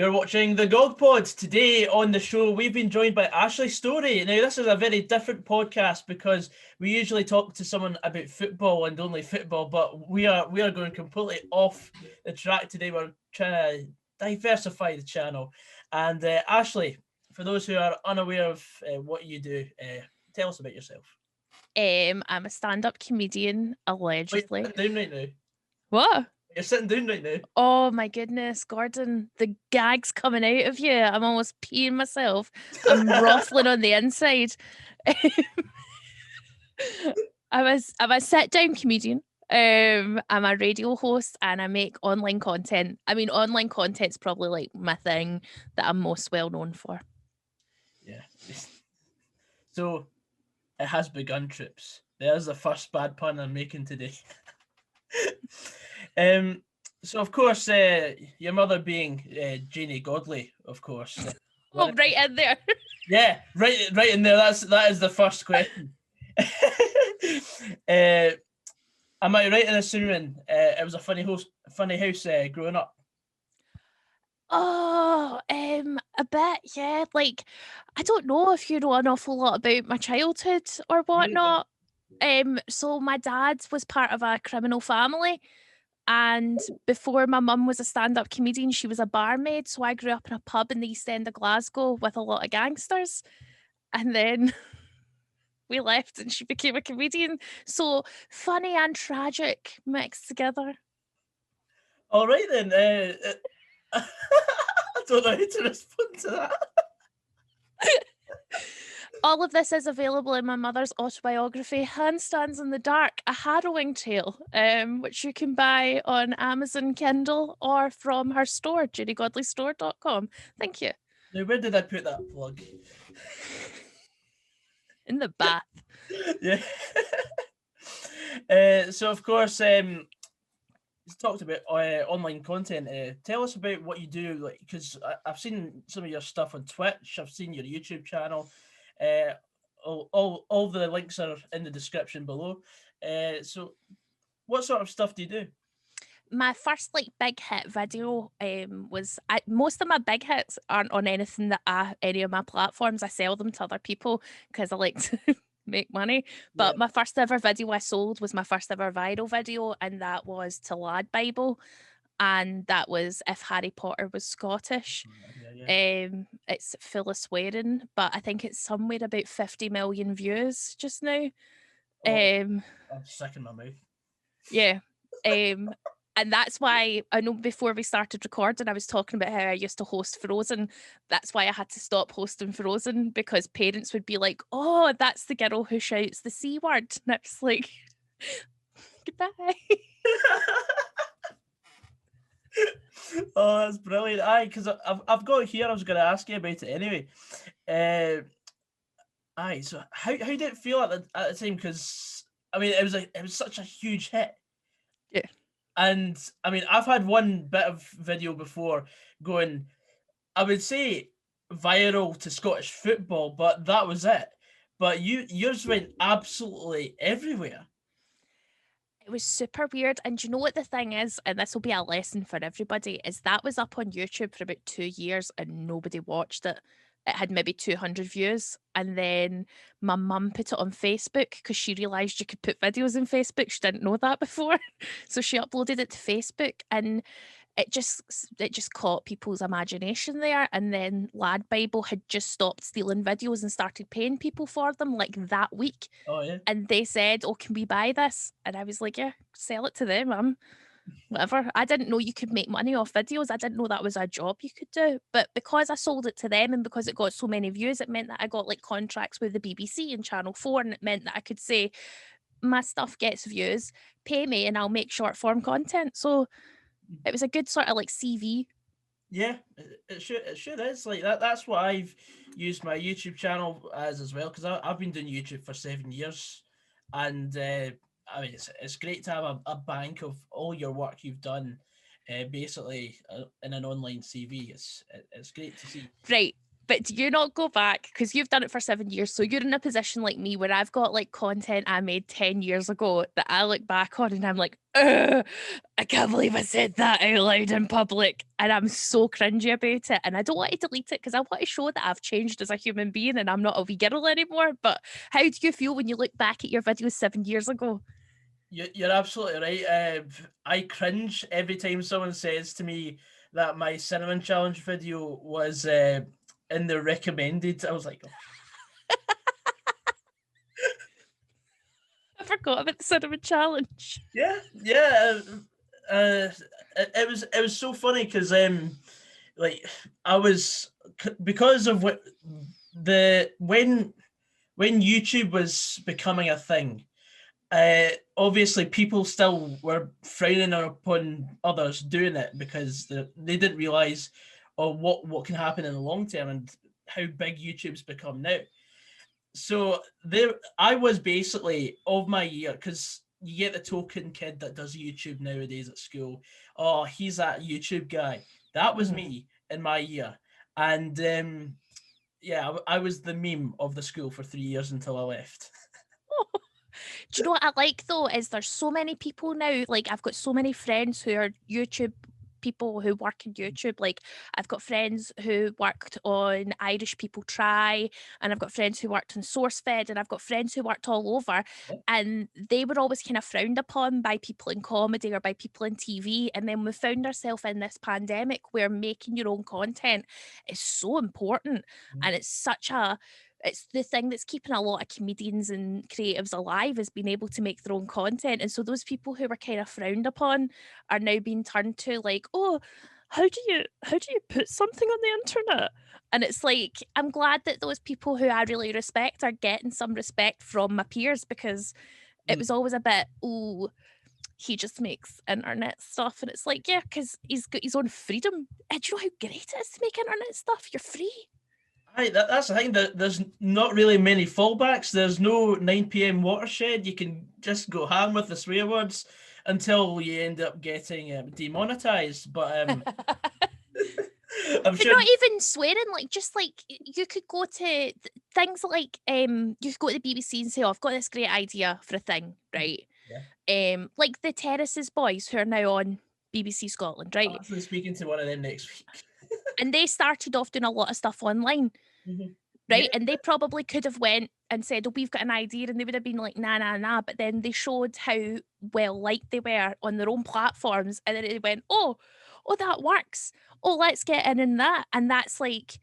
You're watching the Gog Pod. Today on the show, we've been joined by Ashley Storrie. Now, this is a very different podcast because we usually talk to someone about football and only football, but we are going completely off the track today. We're trying to diversify the channel. And Ashley, for those who are unaware of what you do, tell us about yourself. I'm a stand-up comedian, allegedly. Wait, you're sitting down right now. What? You're sitting down right now. Oh my goodness, Gordon, the gag's coming out of you. I'm almost peeing myself. I'm ruffling on the inside. I'm a sit-down comedian. I'm a radio host and I make online content. I mean, online content's probably like my thing that I'm most well known for. Yeah. So it has begun, troops. There's the first bad pun I'm making today. So of course, your mother being Janie Godley, of course. Oh, right in there. Yeah, right in there. That is the first question. Am I right in assuming it was a funny house growing up? Oh, a bit, yeah. Like, I don't know if you know an awful lot about my childhood or whatnot. So my dad was part of a criminal family, and before my mum was a stand-up comedian, she was a barmaid. So I grew up in a pub in the East End of Glasgow with a lot of gangsters, and then we left, and she became a comedian. So funny and tragic mixed together. All right then. I don't know how to respond to that. All of this is available in my mother's autobiography, Handstands in the Dark, a harrowing tale, which you can buy on Amazon Kindle or from her store, judygodleystore.com. Thank you. Now, where did I put that plug? In the bath. Yeah. So, of course, you talked about online content. Tell us about what you do, like, because I've seen some of your stuff on Twitch. I've seen your YouTube channel. All the links are in the description below. So, what sort of stuff do you do? My first like big hit video was most of my big hits aren't on anything that any of my platforms. I sell them to other people because I like to make money. But my first ever video I sold was my first ever viral video, and that was to Lad Bible, and that was if Harry Potter was Scottish. It's full of swearing, but I think it's somewhere about 50 million views just now. I'm sick in my mouth. Yeah. And that's why I know before we started recording, I was talking about how I used to host Frozen. That's why I had to stop hosting Frozen, because parents would be like, "Oh, that's the girl who shouts the C word." And I was like, goodbye. Oh, that's brilliant. Aye, because I've got it here. I was going to ask you about it anyway. Aye, so how did it feel at the time? Because I mean, it was such a huge hit. Yeah. And I mean, I've had one bit of video before going, I would say viral to Scottish football, but that was it. But yours went absolutely everywhere. It was super weird. And do you know what the thing is? And this will be a lesson for everybody, is that was up on YouTube for about 2 years and nobody watched it. It had maybe 200 views. And then my mum put it on Facebook because she realised you could put videos on Facebook. She didn't know that before. So she uploaded it to Facebook, and it just caught people's imagination there. And then Lad Bible had just stopped stealing videos and started paying people for them like that week. Oh yeah. And they said, "Oh, can we buy this?" And I was like, "Yeah, sell it to them, whatever." I didn't know you could make money off videos. I didn't know that was a job you could do. But because I sold it to them and because it got so many views, it meant that I got like contracts with the BBC and Channel 4, and it meant that I could say, my stuff gets views, pay me and I'll make short form content. So it was a good sort of like CV. Yeah, it sure is like that. That's what I've used my YouTube channel as well, because I've been doing YouTube for 7 years, and I mean it's great to have a bank of all your work you've done, basically in an online CV. It's great to see. Right, But do you not go back, because you've done it for 7 years, so you're in a position like me where I've got like content I made 10 years ago that I look back on and I'm like, ugh, I can't believe I said that out loud in public, and I'm so cringy about it, and I don't want to delete it because I want to show that I've changed as a human being and I'm not a wee girl anymore. But how do you feel when you look back at your videos 7 years ago? You're absolutely right. I cringe every time someone says to me that my cinnamon challenge video was in the recommended. I was like, oh. I forgot about the cinnamon challenge. Yeah. It was so funny because like I was because of what when YouTube was becoming a thing. Obviously, people still were frowning upon others doing it because they didn't realize what can happen in the long term and how big YouTube's become now. So I was basically of my year, because you get the token kid that does YouTube nowadays at school. Oh, he's that YouTube guy. That was me in my year, and yeah, I was the meme of the school for 3 years until I left. Do you know what I like though is there's so many people now, like I've got so many friends who are YouTube people who work in YouTube. Like I've got friends who worked on Irish People Try, and I've got friends who worked on SourceFed, and I've got friends who worked all over, and they were always kind of frowned upon by people in comedy or by people in TV. And then we found ourselves in this pandemic where making your own content is so important, and it's the thing that's keeping a lot of comedians and creatives alive, is being able to make their own content. And so those people who were kind of frowned upon are now being turned to like, oh, how do you put something on the internet? And it's like, I'm glad that those people who I really respect are getting some respect from my peers, because it was always a bit, oh, he just makes internet stuff. And it's like, yeah, because he's got his own freedom. And do you know how great it is to make internet stuff? You're free. That's the thing. There's not really many fallbacks. There's no 9 p.m. watershed. You can just go ham with the swear words until you end up getting demonetized. But I'm But sure. not even swearing, like just like you could go to things like you could go to the BBC and say, "Oh, I've got this great idea for a thing," right? Yeah. Like the Terraces boys who are now on BBC Scotland, I'm right? actually speaking to one of them next week. And they started off doing a lot of stuff online, right? Yeah. And they probably could have went and said, "Oh, we've got an idea," and they would have been like, "Nah, nah, nah." But then they showed how well liked they were on their own platforms, and then it went, "Oh, that works. Oh, let's get in that." And that's like,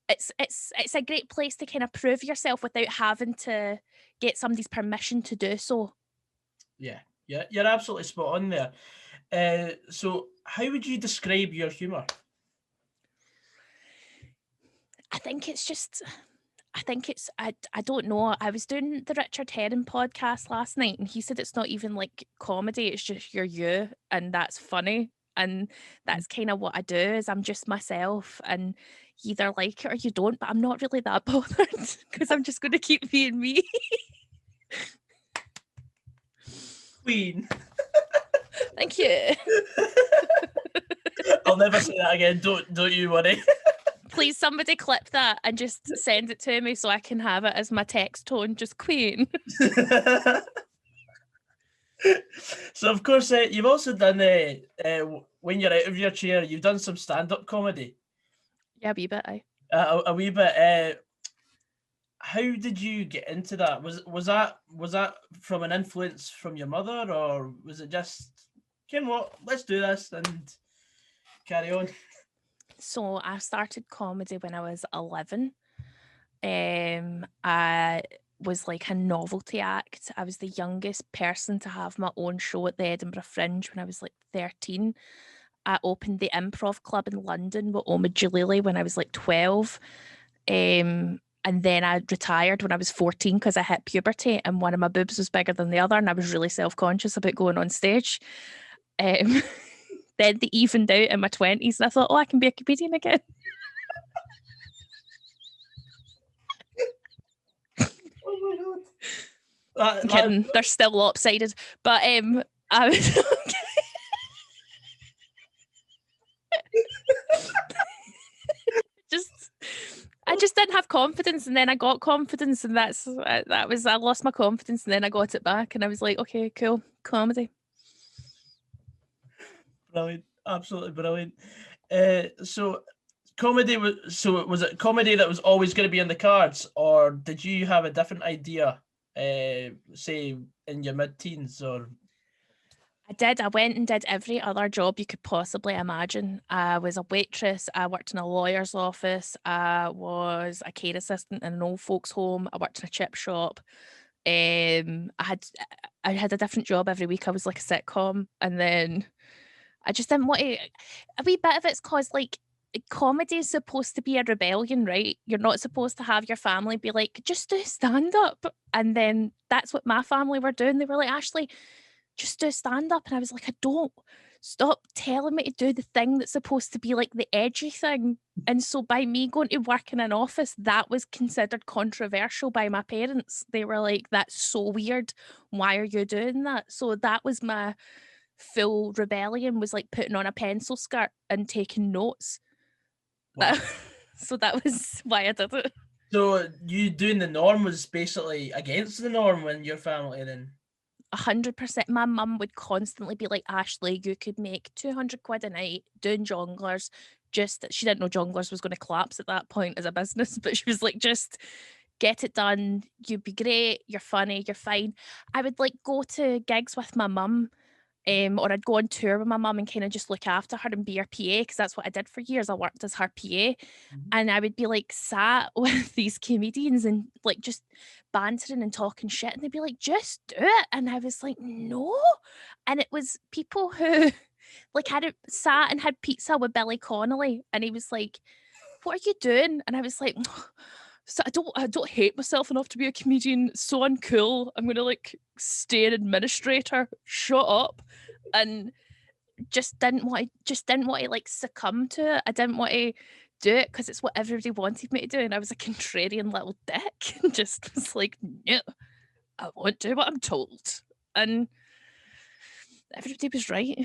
it's a great place to kind of prove yourself without having to get somebody's permission to do so. Yeah, you're absolutely spot on there. So, how would you describe your humor? I think it's just I don't know. I was doing the Richard Herring podcast last night, and he said it's not even like comedy, it's just you, and that's funny. And that's kind of what I do, is I'm just myself, and you either like it or you don't, but I'm not really that bothered because I'm just going to keep being me. Queen. Thank you. I'll never say that again. Don't you worry. Please, somebody clip that and just send it to me so I can have it as my text tone, just Queen. So, of course, you've also done, when you're out of your chair, you've done some stand-up comedy. Yeah, a wee bit, aye. A wee bit. How did you get into that? Was that from an influence from your mother, or was it just, you know what, let's do this and carry on? So I started comedy when I was 11. I was like a novelty act. I was the youngest person to have my own show at the Edinburgh Fringe when I was like 13. I opened the Improv Club in London with Omid Jalili when I was like 12. And then I retired when I was 14 because I hit puberty and one of my boobs was bigger than the other, and I was really self-conscious about going on stage. Then they evened out in my 20s, and I thought, oh, I can be a comedian again. Oh my god. I'm kidding. They're still lopsided. But I was just just didn't have confidence, and then I got confidence, and I lost my confidence, and then I got it back, and I was like, okay, cool, comedy. Brilliant, absolutely brilliant. So was it comedy that was always going to be in the cards, or did you have a different idea, say in your mid-teens? Or I did. I went and did every other job you could possibly imagine. I was a waitress. I worked in a lawyer's office. I was a care assistant in an old folks' home. I worked in a chip shop. I had a different job every week. I was like a sitcom, and then I just didn't want to. A wee bit of it's because like comedy is supposed to be a rebellion, right? You're not supposed to have your family be like, just do stand up, and then that's what my family were doing. They were like, Ashley, just do stand up. And I was like, I don't. Stop telling me to do the thing that's supposed to be like the edgy thing. And so by me going to work in an office, that was considered controversial by my parents. They were like, that's so weird. Why are you doing that? So that was my full rebellion, was like putting on a pencil skirt and taking notes. wow. So that was why I did it. So you doing the norm was basically against the norm in your family then? 100%. My mum would constantly be like, Ashley, you could make 200 quid a night doing jonglers. She didn't know jonglers was going to collapse at that point as a business, but she was like, just get it done. You'd be great. You're funny. You're fine. I would like go to gigs with my mum. Or I'd go on tour with my mum and kind of just look after her and be her PA, because that's what I did for years. I worked as her PA, and I would be like sat with these comedians and like just bantering and talking shit, and they'd be like, just do it. And I was like, no. And it was people who like had sat and had pizza with Billy Connolly, and he was like, what are you doing? And I was like, so I don't hate myself enough to be a comedian. It's so uncool. I'm gonna like stay an administrator. Shut up. And just didn't want to like succumb to it. I didn't want to do it because it's what everybody wanted me to do. And I was a contrarian little dick and just was like, no, I won't do what I'm told. And everybody was right.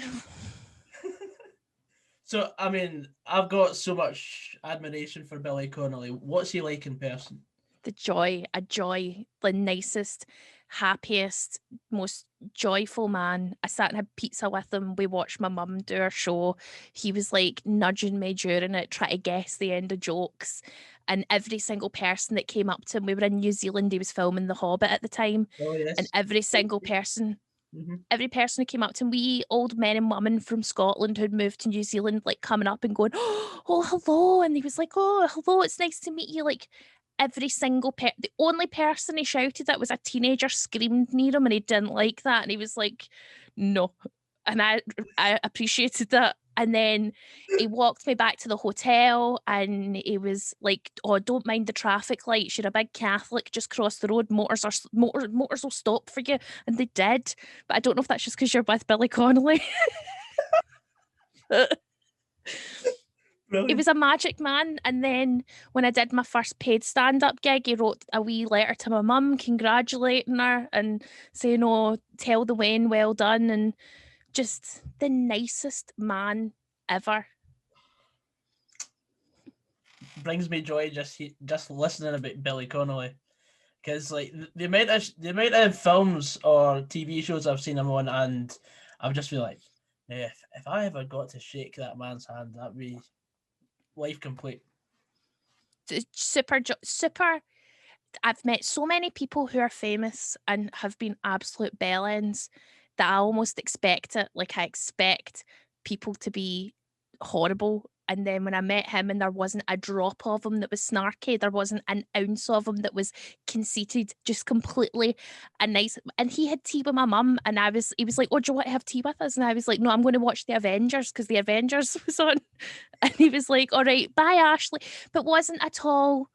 So, I mean, I've got so much admiration for Billy Connolly. What's he like in person? A joy, the nicest, happiest, most joyful man. I sat and had pizza with him. We watched my mum do her show. He was like nudging me during it, trying to guess the end of jokes. And every single person that came up to him, we were in New Zealand, he was filming The Hobbit at the time. Oh, yes. And every single person Mm-hmm. Every person who came up to him, we old men and women from Scotland who'd moved to New Zealand, like coming up and going, oh, hello. And he was like, oh, hello, it's nice to meet you. Like every single the only person he shouted at was a teenager screamed near him, and he didn't like that. And he was like, no. And I appreciated that. And then he walked me back to the hotel, and he was like, oh, don't mind the traffic lights. You're a big Catholic. Just cross the road. Motors will stop for you. And they did. But I don't know if that's just because you're with Billy Connolly. He was a magic man. And then when I did my first paid stand-up gig, he wrote a wee letter to my mum congratulating her and saying, oh, tell the Wayne well done. And just the nicest man ever. Brings me joy just listening about Billy Connolly, because like the amount of films or TV shows I've seen him on, and I've just been like, if I ever got to shake that man's hand, that'd be life complete. Super. I've met so many people who are famous and have been absolute bellends that I almost expect it. Like I expect people to be horrible. And then when I met him and there wasn't a drop of him that was snarky, there wasn't an ounce of him that was conceited, just completely a nice. And he had tea with my mum, and he was like, oh, do you want to have tea with us? And I was like, no, I'm going to watch The Avengers because The Avengers was on. And he was like, all right, bye, Ashley. But wasn't at all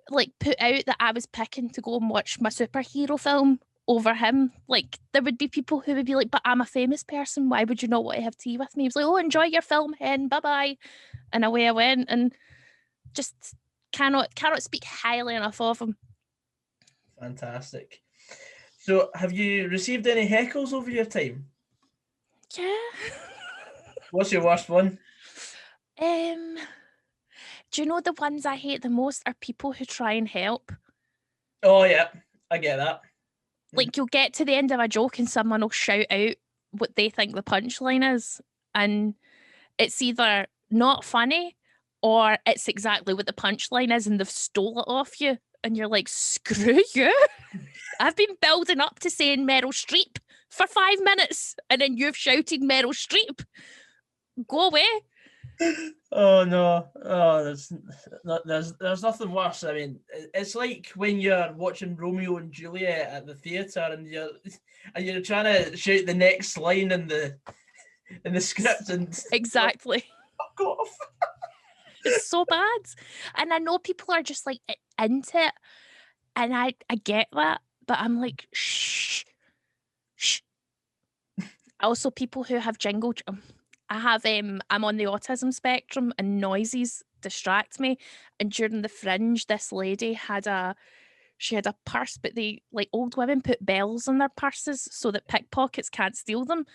like put out that I was picking to go and watch my superhero film over him. Like there would be people who would be like, but I'm a famous person, why would you not want to have tea with me? He was like, oh, enjoy your film, hen, bye-bye. And away I went, and just cannot speak highly enough of him. Fantastic. So have you received any heckles over your time? Yeah. What's your worst one? Do Do you know the ones I hate the most are people who try and help? Oh yeah, I get that. Like, you'll get to the end of a joke and someone will shout out what they think the punchline is, and it's either not funny or it's exactly what the punchline is and they've stole it off you, and you're like, screw you. I've been building up to saying Meryl Streep for 5 minutes and then you've shouted Meryl Streep. Go away. Oh no! Oh, there's nothing worse. I mean, it's like when you're watching Romeo and Juliet at the theatre and you're trying to shout the next line in the script and Exactly. fuck off. It's so bad. And I know people are just like into it, and I get that, but I'm like, shh. Also, people who have Jingle Jump. I have I'm on the autism spectrum and noises distract me. And during the Fringe, this lady had a purse, but they, like, old women put bells in their purses so that pickpockets can't steal them.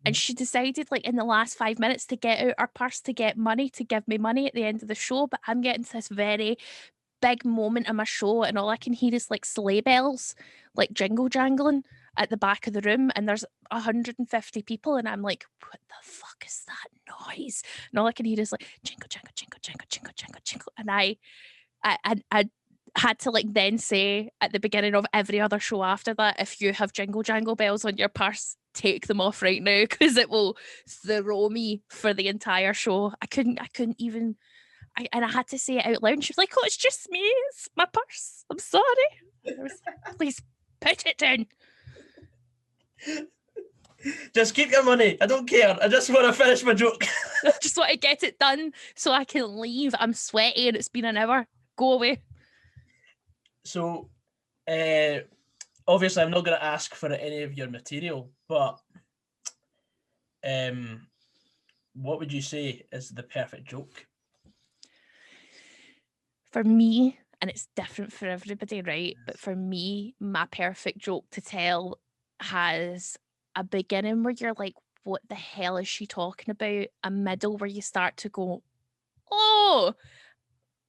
And she decided, like, in the last 5 minutes to get out her purse to get money, to give me money at the end of the show. But I'm getting to this very big moment in my show, and all I can hear is like sleigh bells, like jingle jangling at the back of the room. And there's 150 people, and I'm like, what the fuck is that noise? And all I can hear is like jingle, jingle, jingle, jingle, jingle, jingle, jingle. And I had to, like, then say at the beginning of every other show after that, if you have jingle jangle bells on your purse, take them off right now, because it will throw me for the entire show. I couldn't even. And I had to say it out loud. And she was like, "Oh, it's just me. It's my purse. I'm sorry." I was like, please put it down. Just keep your money. I don't care. I just want to finish my joke. I just want to get it done so I can leave. I'm sweaty and it's been an hour. Go away. So, obviously, I'm not going to ask for any of your material, but what would you say is the perfect joke? For me, and it's different for everybody, right? But for me, my perfect joke to tell has a beginning where you're like, what the hell is she talking about? A middle where you start to go, oh,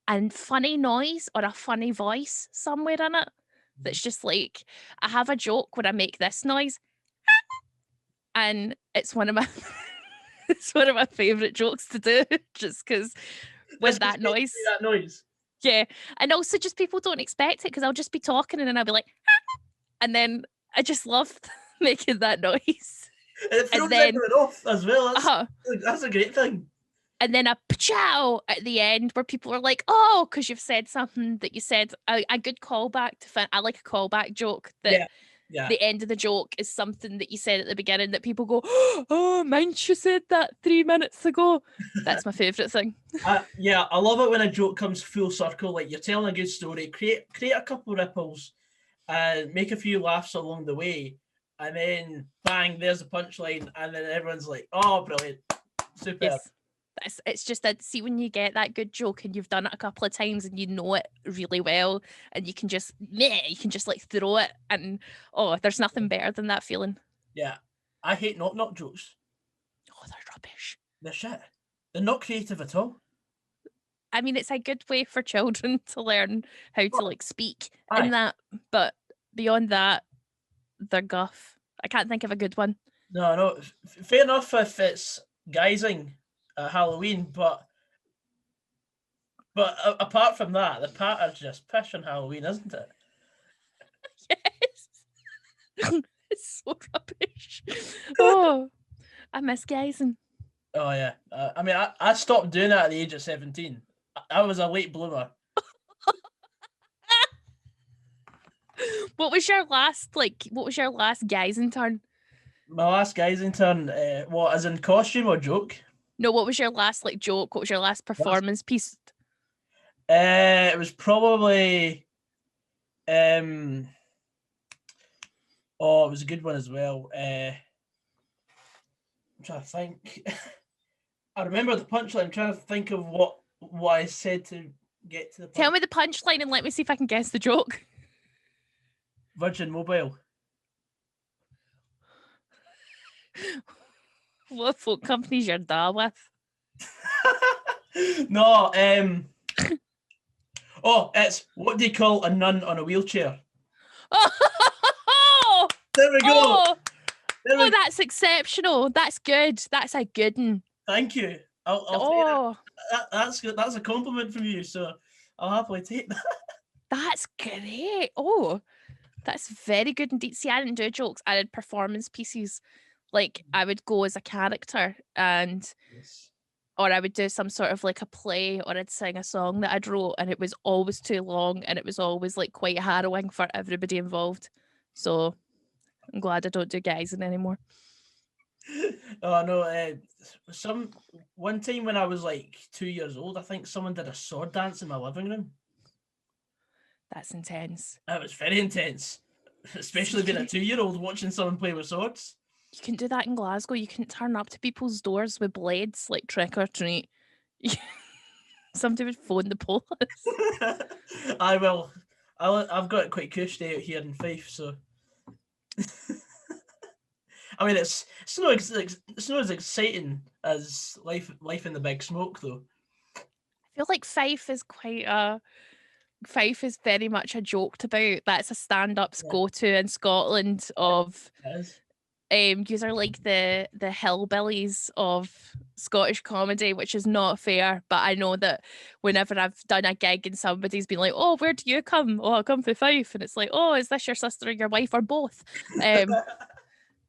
and funny noise or a funny voice somewhere in it. That's just like, I have a joke where I make this noise, and it's one of my it's one of my favorite jokes to do, just because with that noise. That noise. Yeah. And also just people don't expect it, because I'll just be talking and then I'll be like, and then I just love making that noise. It throws everyone off as well. That's a great thing. And then a pachow at the end where people are like, oh, because you've said something that you said, a good callback to I like a callback joke that the end of the joke is something that you said at the beginning that people go, oh, mind you said that 3 minutes ago. That's my favourite thing. Yeah, I love it when a joke comes full circle. Like, you're telling a good story, create a couple ripples and make a few laughs along the way, and then bang, there's a punchline, and then everyone's like, oh, brilliant, superb. Yes. It's just that, see, when you get that good joke and you've done it a couple of times and you know it really well, and you can just like throw it, and there's nothing better than that feeling. Yeah, I hate knock jokes. Oh, they're rubbish. They're shit. They're not creative at all. I mean, it's a good way for children to learn how to, like, speak in that, but beyond that, they're guff. I can't think of a good one. No, fair enough if it's guising at Halloween, but apart from that, the pattern's just pish on Halloween, isn't it? Yes. It's so rubbish. Oh, I miss guising. Oh yeah. I mean, I stopped doing that at the age of 17. I was a late bloomer. What was your last guising turn? My last guising turn, what, as in costume or joke? No, what was your last, like, joke? What was your last performance piece? It was probably it was a good one as well. I'm trying to think. I remember the punchline. I'm trying to think of what I said to get to the punchline. Tell me the punchline and let me see if I can guess the joke. Virgin Mobile. What phone company's your dad with? No, Oh, it's what do you call a nun on a wheelchair? Oh, There we go. That's exceptional. That's good. That's a good one. Thank you. I'll take that. That's good. That's a compliment from you. So I'll happily take that. That's great. Oh, that's very good indeed. See, I didn't do jokes. I did performance pieces. Like I would go as a character or I would do some sort of like a play or I'd sing a song that I'd wrote and it was always too long and it was always like quite harrowing for everybody involved. So I'm glad I don't do guys anymore. Oh no! One time when I was like 2 years old, I think someone did a sword dance in my living room. That's intense. That was very intense, especially being a 2-year-old watching someone play with swords. You can do that in Glasgow. You can turn up to people's doors with blades, like trick or treat. Somebody would phone the police. I will. I've got it quite cushy out here in Fife, so. I mean, it's not as exciting as life in the big smoke, though. I feel like Fife is very much a joked about. That's a stand-ups go-to in Scotland of yous are like the hillbillies of Scottish comedy, which is not fair. But I know that whenever I've done a gig and somebody's been like, "Oh, where do you come?" "Oh, I come from Fife," and it's like, "Oh, is this your sister or your wife or both?"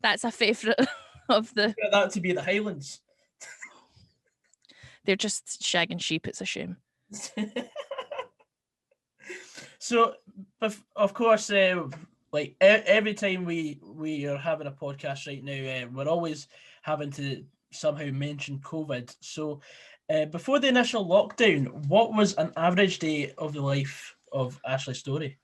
That's a favourite of the. Yeah, that to be the Highlands. They're just shagging sheep. It's a shame. So, of course, like every time we are having a podcast right now, we're always having to somehow mention COVID. So, before the initial lockdown, what was an average day of the life of Ashley Storrie?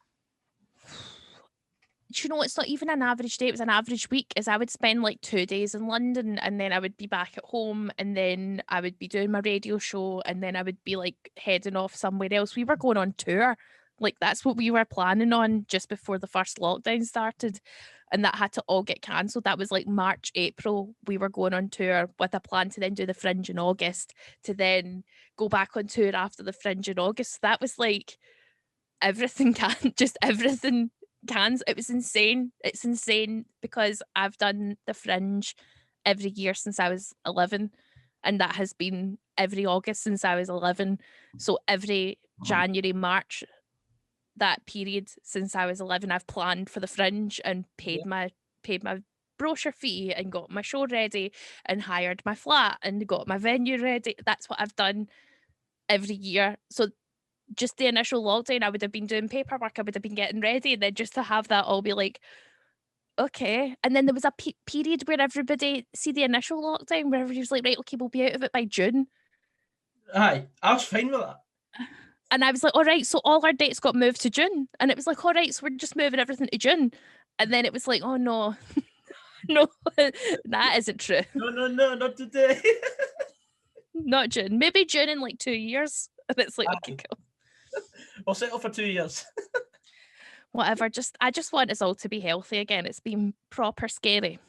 Do you know, it's not even an average day, it was an average week, as I would spend like 2 days in London and then I would be back at home and then I would be doing my radio show and then I would be like heading off somewhere else. We were going on tour. Like that's what we were planning on just before the first lockdown started. And that had to all get cancelled. That was like March, April. We were going on tour with a plan to then do the Fringe in August, to then go back on tour after the Fringe in August. That was like everything just everything cans. It was insane. It's insane because I've done the Fringe every year since I was 11 and that has been every August since I was 11. So every January, March, that period since I was 11, I've planned for the Fringe and paid my brochure fee and got my show ready and hired my flat and got my venue ready. That's what I've done every year. So just the initial lockdown, I would have been doing paperwork, I would have been getting ready, and then just to have that all be like, okay. And then there was a period where everybody, see the initial lockdown, where everybody was like, right, okay, we'll be out of it by June. Aye, I was fine with that. And I was like, all right, so all our dates got moved to June. And it was like, all right, so we're just moving everything to June. And then it was like, oh no, no, that isn't true. No, not today. Not June. Maybe June in like 2 years. And it's like, okay, cool. We'll settle for 2 years. Whatever. I just want us all to be healthy again. It's been proper scary.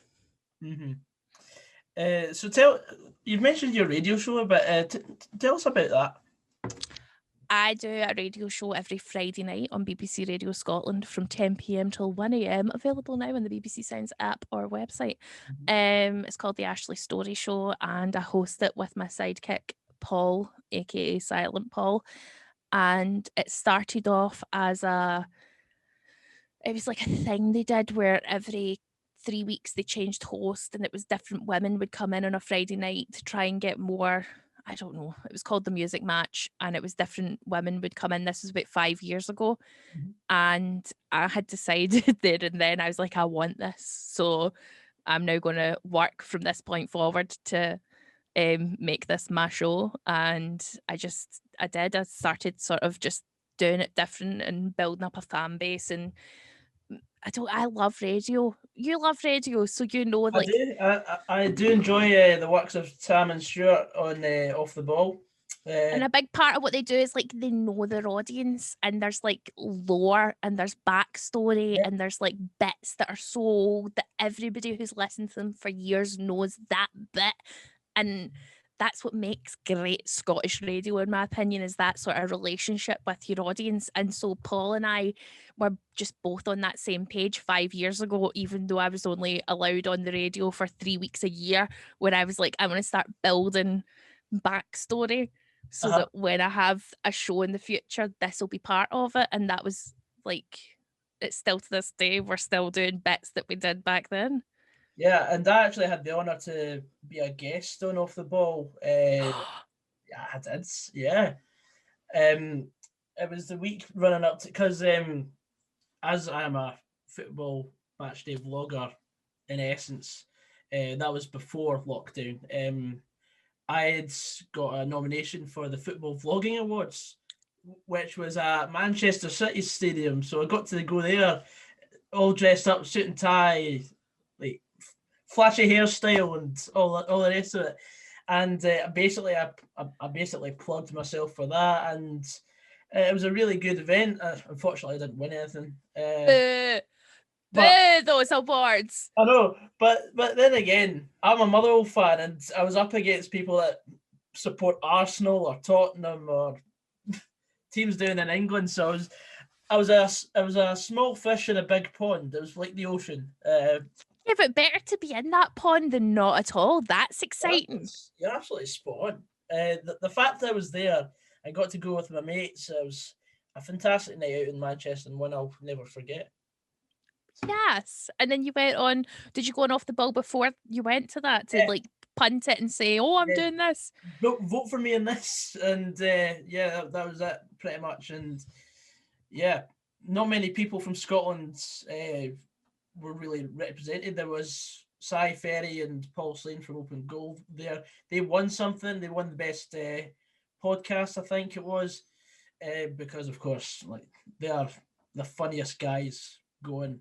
Mm-hmm. So you've mentioned your radio show a bit. Tell us about that. I do a radio show every Friday night on BBC Radio Scotland from 10 p.m. till 1 a.m. Available now on the BBC Sounds app or website. It's called The Ashley Storrie Show and I host it with my sidekick, Paul, aka Silent Paul. And it started off as it was like a thing they did where every 3 weeks they changed host and it was different women would come in on a Friday night to try and get more, I don't know, it was called The Music Match and it was different women would come in. This was about 5 years ago. And I had decided there and then, I was like, I want this. So I'm now going to work from this point forward to make this my show. And I started sort of just doing it different and building up a fan base. And I love radio. You love radio, so you know, like I do enjoy the works of Sam and Stuart on Off the Ball. And a big part of what they do is like they know their audience and there's like lore and there's backstory and there's like bits that are so that everybody who's listened to them for years knows that bit. And that's what makes great Scottish radio, in my opinion, is that sort of relationship with your audience. And so Paul and I were just both on that same page 5 years ago, even though I was only allowed on the radio for 3 weeks a year, where I was like, I'm going to start building backstory so that when I have a show in the future, this will be part of it. And that was like, it's still to this day, we're still doing bits that we did back then. Yeah, and I actually had the honour to be a guest on Off the Ball. Yeah, I did. Yeah. It was the week running up to, because as I am a football match day vlogger, in essence, that was before lockdown. I had got a nomination for the Football Vlogging Awards, which was at Manchester City Stadium. So I got to go there, all dressed up, suit and tie, like flashy hairstyle and all the rest of it. And basically, I basically plugged myself for that, and it was a really good event. Unfortunately, I didn't win anything. Those awards. I know, but then again, I'm a Motherwell fan, and I was up against people that support Arsenal or Tottenham or teams down in England. So I was a small fish in a big pond. It was like the ocean. Yeah, but better to be in that pond than not at all. That's exciting. You're absolutely spot on. The fact that I was there, I got to go with my mates. It was a fantastic night out in Manchester, and one I'll never forget. Yes. And then you went on, did you go on Off the Ball before you went to that to like punt it and say, oh, I'm doing this? Vote for me in this. And yeah, that was it pretty much. And yeah, not many people from Scotland were really represented. There was Cy Ferry and Paul Slane from Open Goal there. They won something. They won the best podcast, I think it was, because of course, like, they are the funniest guys going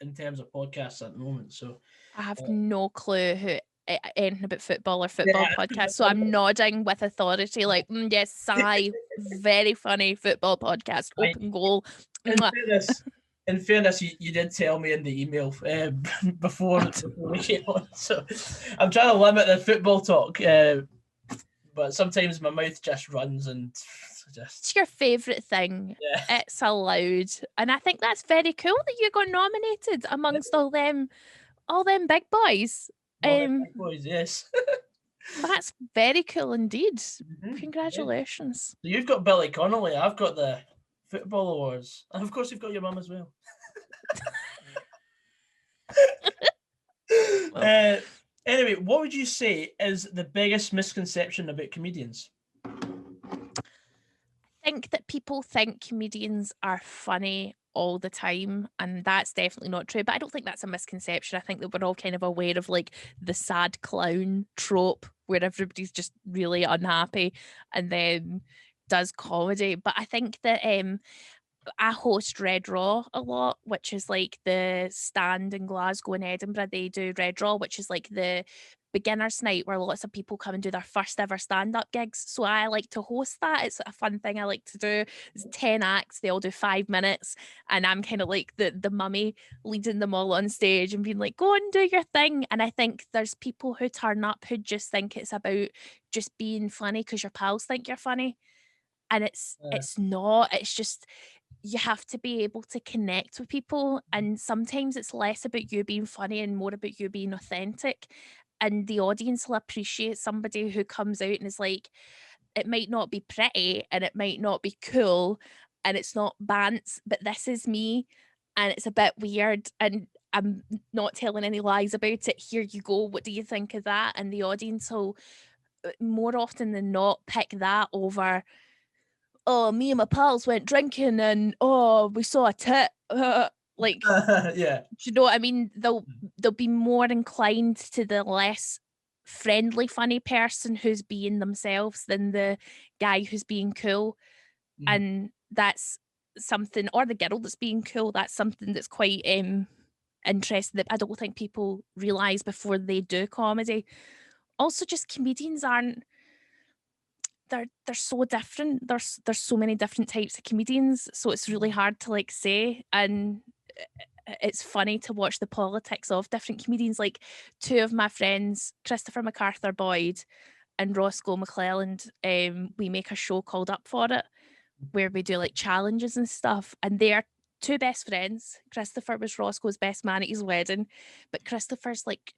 in terms of podcasts at the moment. So I have no clue who anything about football or football podcasts. So I'm nodding with authority, like, yes, Cy, very funny football podcast, Open Goal. In fairness, you did tell me in the email before we came on. So I'm trying to limit the football talk, but sometimes my mouth just runs and just. It's your favourite thing. Yeah. It's allowed, and I think that's very cool that you got nominated amongst all them big boys. Big boys, yes. That's very cool indeed. Mm-hmm. Congratulations. Yeah. So you've got Billy Connolly. I've got the football awards, and of course you've got your mum as well. Anyway, what would you say is the biggest misconception about comedians? I think that people think comedians are funny all the time, and that's definitely not true, but I don't think that's a misconception. I think that we're all kind of aware of like the sad clown trope where everybody's just really unhappy and then does comedy. But I think that I host Red Raw a lot, which is like the stand in Glasgow and Edinburgh. They do Red Raw, which is like the beginners night where lots of people come and do their first ever stand-up gigs. So I like to host that. It's a fun thing I like to do. It's 10 acts, they all do 5 minutes, and I'm kind of like the mummy leading them all on stage and being like, go and do your thing. And I think there's people who turn up who just think it's about just being funny because your pals think you're funny, and it's not. It's just, you have to be able to connect with people, and sometimes it's less about you being funny and more about you being authentic. And the audience will appreciate somebody who comes out and is like, it might not be pretty and it might not be cool and it's not bants, but this is me and it's a bit weird and I'm not telling any lies about it. Here you go. What do you think of that? And the audience will more often than not pick that over, oh, me and my pals went drinking and oh, we saw a tit. Like, yeah, do you know what I mean? They'll be more inclined to the less friendly, funny person who's being themselves than the guy who's being cool. And that's something, or the girl that's being cool, that's something that's quite interesting that I don't think people realise before they do comedy. Also, just comedians aren't, they're so different. There's so many different types of comedians, so it's really hard to like say. And it's funny to watch the politics of different comedians. Like 2 of my friends, Christopher MacArthur Boyd and Roscoe McClelland, we make a show called Up For It, where we do like challenges and stuff. And they are two best friends. Christopher was Roscoe's best man at his wedding, but Christopher's like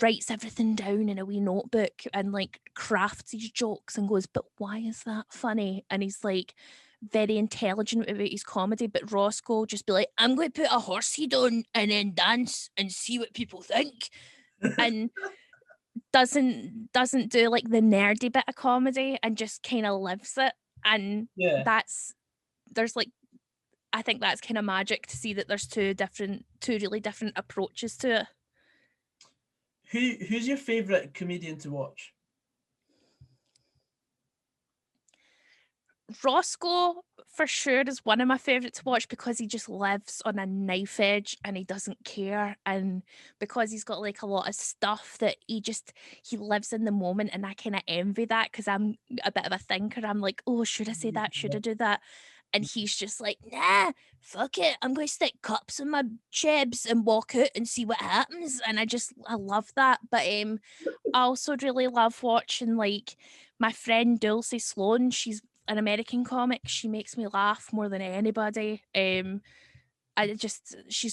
writes everything down in a wee notebook and like crafts his jokes and goes, but why is that funny? And he's like very intelligent about his comedy, but Roscoe just be like, I'm going to put a horse head on and then dance and see what people think. And doesn't do like the nerdy bit of comedy and just kind of lives it. And there's like, I think that's kind of magic to see that there's two really different approaches to it. Who's your favourite comedian to watch? Roscoe, for sure, is one of my favourites to watch because he just lives on a knife edge and he doesn't care. And because he's got like a lot of stuff that he lives in the moment. And I kind of envy that because I'm a bit of a thinker. I'm like, oh, should I say that? Should I do that? And he's just like, nah, fuck it. I'm going to stick cups in my chebs and walk out and see what happens. And I love that. But I also really love watching like my friend Dulcie Sloan. She's an American comic. She makes me laugh more than anybody. She's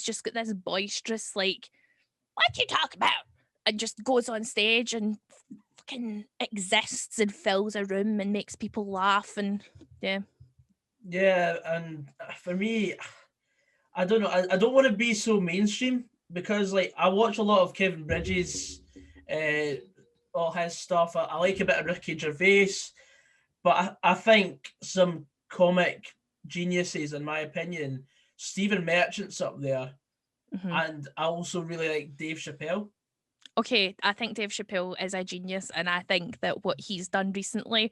just got this boisterous, like, what do you talk about? And just goes on stage and fucking exists and fills a room and makes people laugh. And yeah. Yeah, and for me, I don't know. I don't want to be so mainstream because, like, I watch a lot of Kevin Bridges, all his stuff. I like a bit of Ricky Gervais, but I think some comic geniuses, in my opinion, Stephen Merchant's up there, and I also really like Dave Chappelle. Okay, I think Dave Chappelle is a genius, and I think that what he's done recently,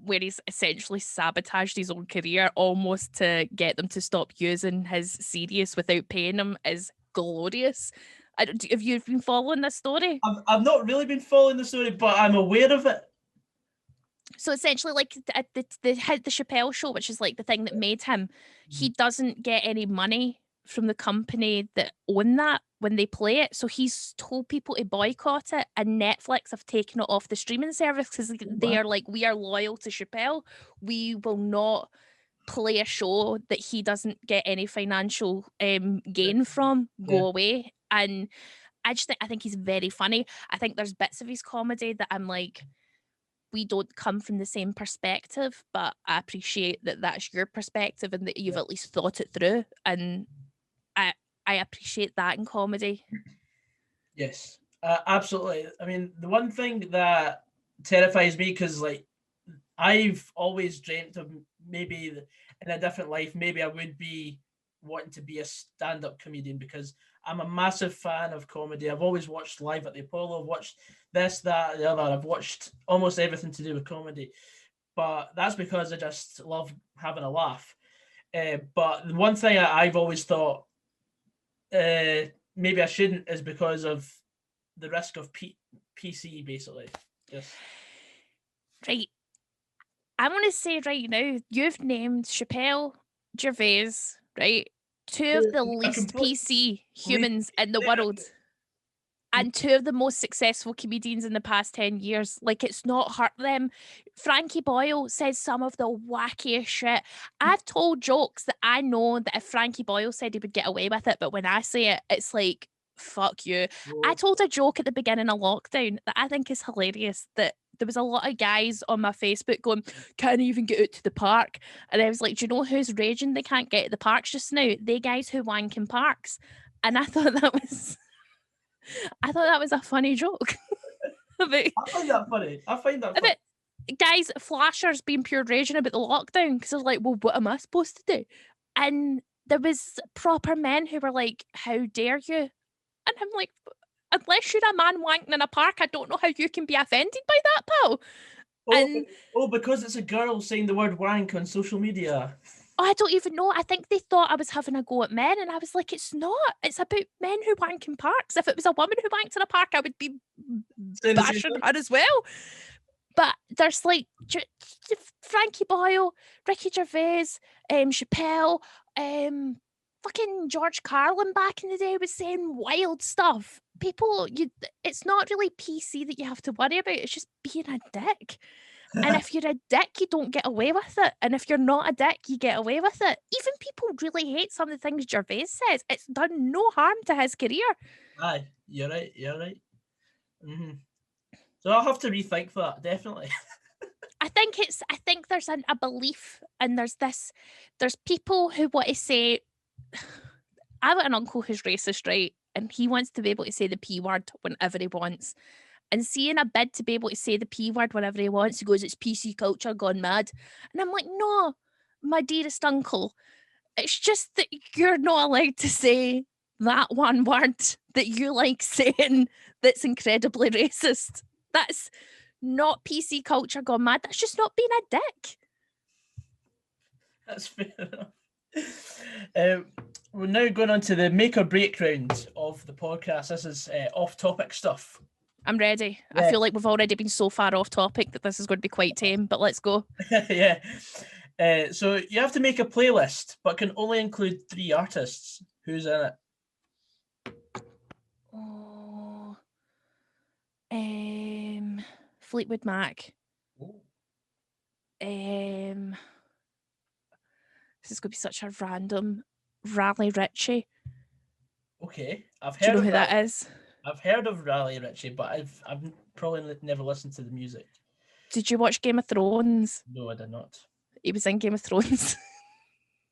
where he's essentially sabotaged his own career almost to get them to stop using his series without paying him, is glorious. Have you been following this story? I've not really been following the story, but I'm aware of it. So essentially, like the Chappelle show, which is like the thing that made him, he doesn't get any money from the company that own that when they play it. So he's told people to boycott it, and Netflix have taken it off the streaming service because they are like, we are loyal to Chappelle. We will not play a show that he doesn't get any financial gain from. Go away. And I think he's very funny. I think there's bits of his comedy that I'm like, we don't come from the same perspective, but I appreciate that that's your perspective and that you've at least thought it through. And I appreciate that in comedy. Yes, absolutely. I mean, the one thing that terrifies me, because like I've always dreamt of maybe in a different life, maybe I would be wanting to be a stand-up comedian because I'm a massive fan of comedy. I've always watched Live at the Apollo, I've watched this, that, the other. I've watched almost everything to do with comedy, but that's because I just love having a laugh. But the one thing I've always thought maybe I shouldn't is because of the risk of PC, basically. Yes. Right. I'm going to say right now, you've named Chappelle, Gervais, right? Two of the least PC humans in the world. And two of the most successful comedians in the past 10 years. Like, it's not hurt them. Frankie Boyle says some of the wackiest shit. I've told jokes that I know that if Frankie Boyle said he would get away with it, but when I say it, it's like, fuck you. I told a joke at the beginning of lockdown that I think is hilarious, that there was a lot of guys on my Facebook going, can't even get out to the park. And I was like, do you know who's raging they can't get to the parks just now? They guys who wank in parks. And I thought that was a funny joke. I find that funny. Guys, flashers being pure raging about the lockdown because I was like, well, what am I supposed to do? And there was proper men who were like, how dare you? And I'm like, unless you're a man wanking in a park, I don't know how you can be offended by that, pal. Because it's a girl saying the word wank on social media. Oh, I don't even know. I think they thought I was having a go at men, and I was like, it's not. It's about men who wank in parks. If it was a woman who wanked in a park, I would be bashing her as well. But there's like Frankie Boyle, Ricky Gervais, Chappelle, fucking George Carlin back in the day was saying wild stuff. People, it's not really PC that you have to worry about. It's just being a dick. And if you're a dick, you don't get away with it. And if you're not a dick, you get away with it. Even people really hate some of the things Gervais says. It's done no harm to his career. Aye, you're right. Mm-hmm. So I'll have to rethink that, definitely. I think there's a belief, and there's people who want to say, I've got an uncle who's racist, right? And he wants to be able to say the P word whenever he wants. And seeing a bid to be able to say the P word whenever he wants, he goes, it's PC culture gone mad. And I'm like, no, my dearest uncle, it's just that you're not allowed to say that one word that you like saying that's incredibly racist. That's not PC culture gone mad. That's just not being a dick. That's fair enough. We're now going on to the make or break round of the podcast. This is off-topic stuff. I'm ready. Yeah. I feel like we've already been so far off topic that this is going to be quite tame, but let's go. Yeah. So you have to make a playlist, but can only include 3 artists. Who's in it? Oh, Fleetwood Mac. Ooh. This is going to be such a random. Raleigh Ritchie. Okay, I've heard. Do you know who that is? I've heard of Raleigh Ritchie, but I've probably never listened to the music. Did you watch Game of Thrones? No, I did not. He was in Game of Thrones.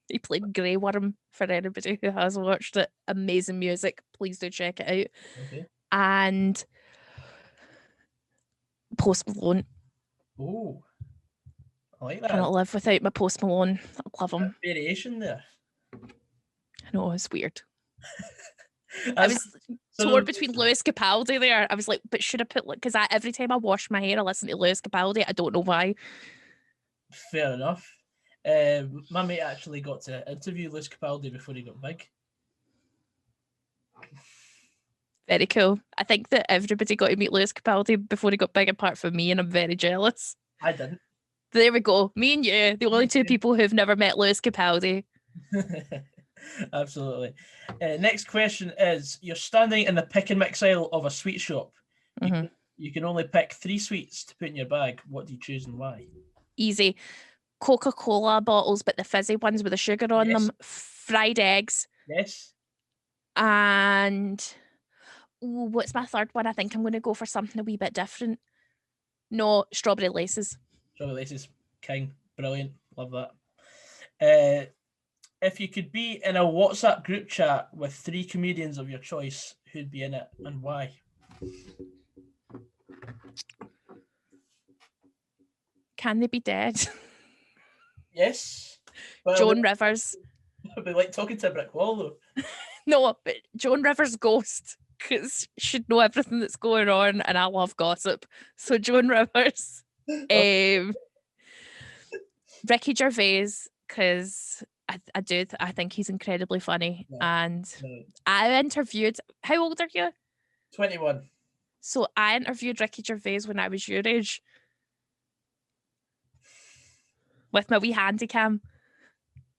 He played Grey Worm for anybody who has watched it. Amazing music. Please do check it out. Okay. And Post Malone. Oh, I like that. Cannot live without my Post Malone. I love him. Variation there. I know, it's weird. I was torn between Lewis Capaldi there. I was like, but should I put, because every time I wash my hair, I listen to Lewis Capaldi. I don't know why. Fair enough. My mate actually got to interview Lewis Capaldi before he got big. Very cool. I think that everybody got to meet Lewis Capaldi before he got big, apart from me, and I'm very jealous. I didn't. There we go. Me and you, the only 2 people who've never met Lewis Capaldi. Absolutely. Next question is, you're standing in the pick and mix aisle of a sweet shop. Mm-hmm. You can only pick 3 sweets to put in your bag. What do you choose and why? Easy. Coca-Cola bottles, but the fizzy ones with the sugar on them. Fried eggs. Yes. And what's my third one? I think I'm going to go for something a wee bit different. No, strawberry laces. Strawberry laces. King. Brilliant. Love that. If you could be in a WhatsApp group chat with 3 comedians of your choice, who'd be in it and why? Can they be dead? Yes. Well, Joan Rivers. It'd be like talking to a brick wall, though. No, but Joan Rivers' ghost, because she'd know everything that's going on, and I love gossip. So Joan Rivers. Ricky Gervais, because I think he's incredibly funny. Yeah. And I interviewed, how old are you? 21. So I interviewed Ricky Gervais when I was your age. With my wee handy cam.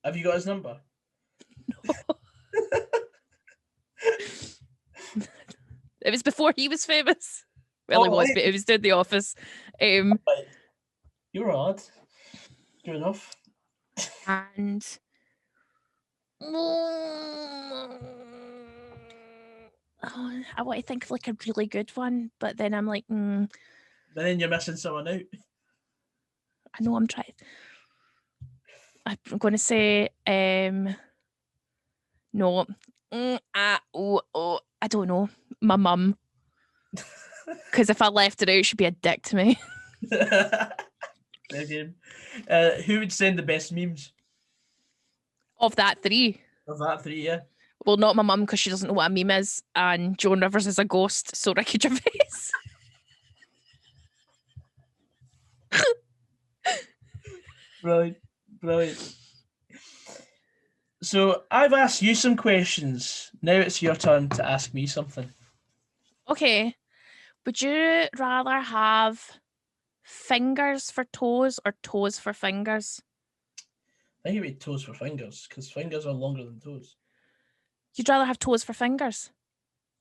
Have you got his number? No. It was before he was famous. Well, he was, but he was doing The Office. You're odd. Good enough. And I want to think of like a really good one, but then I'm like, But then you're missing someone out. I know I'm trying. I'm going to say, no. I don't know. My mum. Because if I left it out, she'd be a dick to me. Who would send the best memes? Of that 3? Of that 3, yeah. Well, not my mum, because she doesn't know what a meme is, and Joan Rivers is a ghost, so Ricky Gervais. Brilliant. So I've asked you some questions. Now it's your turn to ask me something. Okay. Would you rather have fingers for toes or toes for fingers? I think it'd be toes for fingers, because fingers are longer than toes. You'd rather have toes for fingers?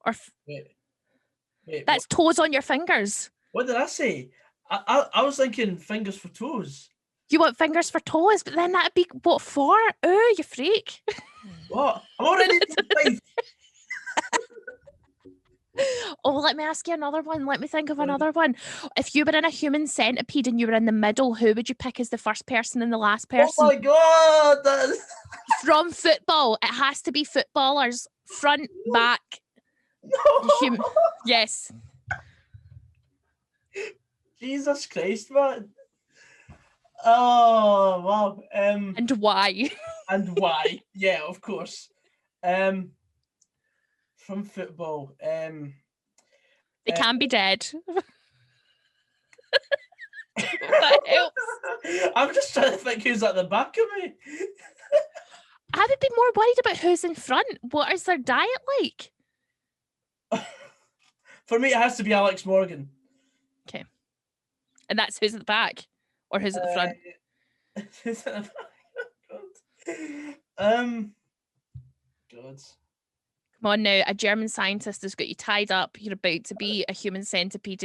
Or Wait, that's toes on your fingers. what did I say? I was thinking fingers for toes. You want fingers for toes, but then that'd be what for? Oh, you freak. What? I'm already in Oh, let me ask you another one. Let me think of another one. If you were in a human centipede and you were in the middle, who would you pick as the first person and the last person? Oh my god! From football. It has to be footballers. Front, back. No. Yes. Jesus Christ, man. Oh wow. And why? And why? Yeah, of course. From football. They can be dead. That helps. I'm just trying to think who's at the back of me. I would be more worried about who's in front. What is their diet like? For me, it has to be Alex Morgan. Okay. And that's who's at the back? Or who's at the front? Who's at the back? God. Come on now, a German scientist has got you tied up. You're about to be a human centipede.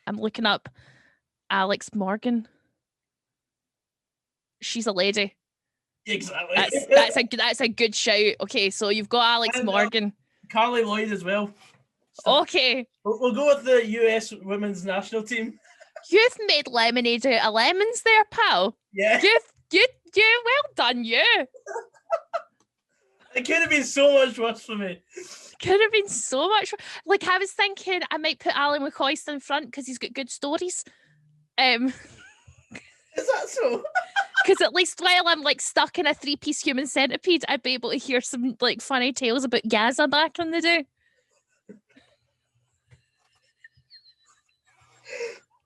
I'm looking up Alex Morgan. She's a lady. Exactly. That's a good shout. Okay, so you've got Alex Morgan. Carly Lloyd as well. Okay. We'll go with the US women's national team. You've made lemonade out of lemons there, pal. Yeah. You well done, you. It could have been so much worse for me. Could have been so much. Like, I was thinking I might put Alan McCoist in front because he's got good stories. Is that so? Because at least while I'm like stuck in a 3-piece human centipede, I'd be able to hear some like funny tales about Gaza back in the day.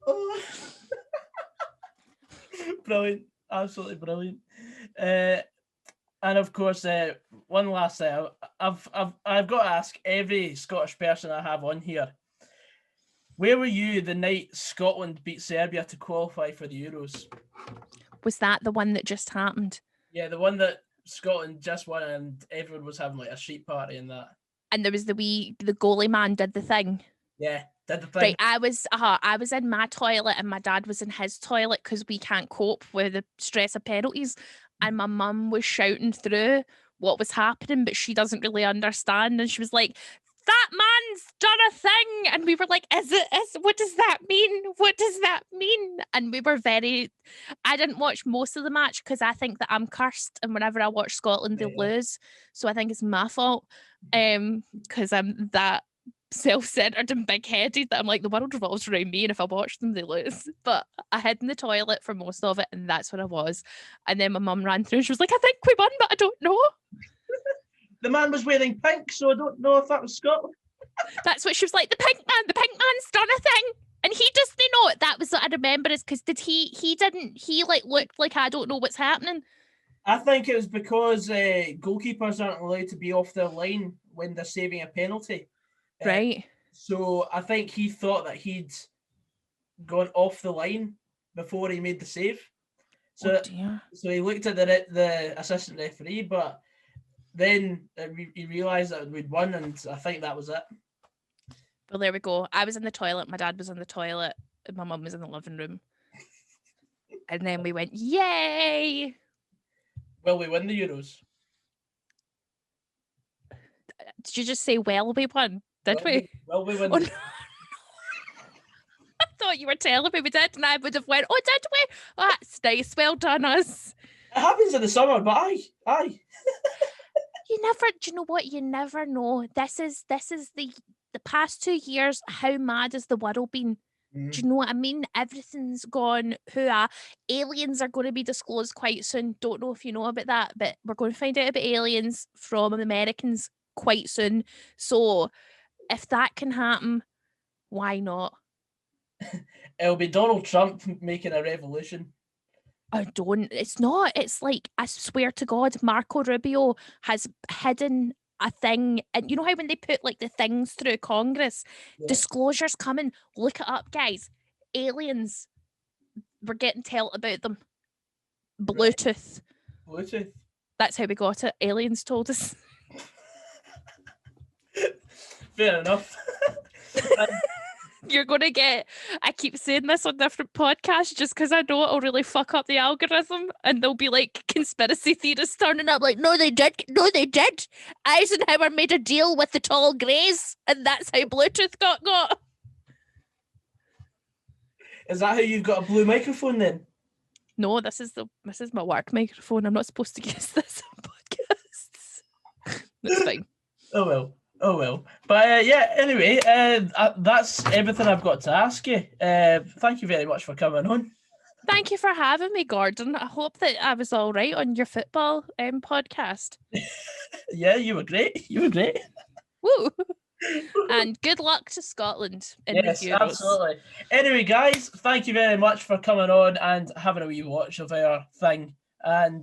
Oh. Brilliant. Absolutely brilliant. And of course, one last thing. I've got to ask every Scottish person I have on here. Where were you the night Scotland beat Serbia to qualify for the Euros? Was that the one that just happened? Yeah, the one that Scotland just won and everyone was having like a sheet party and that. And there was the goalie man did the thing. Yeah, did the thing. Right, I was in my toilet and my dad was in his toilet because we can't cope with the stress of penalties. And my mum was shouting through what was happening, but she doesn't really understand. And she was like, "That man's done a thing." And we were like, what does that mean? What does that mean? And we were I didn't watch most of the match because I think that I'm cursed. And whenever I watch Scotland, they lose. So I think it's my fault. Because I'm that self-centered and big-headed that I'm like, the world revolves around me, and if I watch them, they lose. But I hid in the toilet for most of it, and that's where I was. And then my mum ran through and she was like, "I think we won, but I don't know." The man was wearing pink, so I don't know if that was Scotland. That's what she was like, the pink man's done a thing. And he doesn't know it. That was what I remember, is because he like looked like I don't know what's happening. I think it was because goalkeepers aren't allowed to be off their line when they're saving a penalty. Right. So I think he thought that he'd gone off the line before he made the save. So, so he looked at the assistant referee, but then he realised that we'd won, and I think that was it. Well, there we go. I was in the toilet, my dad was in the toilet, and my mum was in the living room. And then we went, yay! Will we win the Euros? Did you just say, well, we won? Did we? Will we win? Oh, no. I thought you were telling me we did, and I would have went, oh, did we? Oh, that's nice. Well done, us. It happens in the summer, but aye. Do you know what? You never know. This is the past 2 years. How mad has the world been? Do you know what I mean? Everything's gone hoo-ah. Aliens are going to be disclosed quite soon. Don't know if you know about that, but we're going to find out about aliens from the Americans quite soon. So if that can happen, why not? It'll be Donald Trump making a revolution. I don't. It's not. It's like, I swear to God, Marco Rubio has hidden a thing. And you know how when they put like the things through Congress, disclosures coming, look it up, guys. Aliens, we're getting told about them. Bluetooth. Bluetooth. That's how we got it. Aliens told us. Fair enough. You're going to get, I keep saying this on different podcasts just because I know it'll really fuck up the algorithm, and there'll be like conspiracy theorists turning up like, no, they did. Eisenhower made a deal with the tall greys, and that's how Bluetooth got. Is that how you've got a blue microphone then? No, this is my work microphone. I'm not supposed to use this on podcasts. That's fine. Oh well. But anyway, that's everything I've got to ask you. Thank you very much for coming on. Thank you for having me, Gordon. I hope that I was all right on your football podcast. Yeah, you were great. Woo! And good luck to Scotland in the Euros. Yes, absolutely. Anyway, guys, thank you very much for coming on and having a wee watch of our thing. And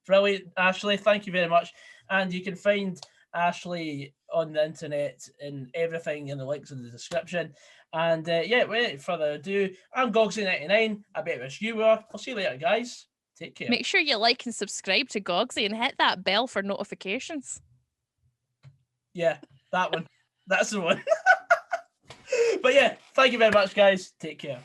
brilliant, Ashley. Thank you very much. And you can find Ashley on the internet and everything in the links in the description. And without further ado, I'm goggsysaan. I bet wish you were. I'll see you later, guys. Take care. Make sure you like and subscribe to Goggsy and hit that bell for notifications. Yeah, that one. That's the one. But yeah, thank you very much, guys. Take care.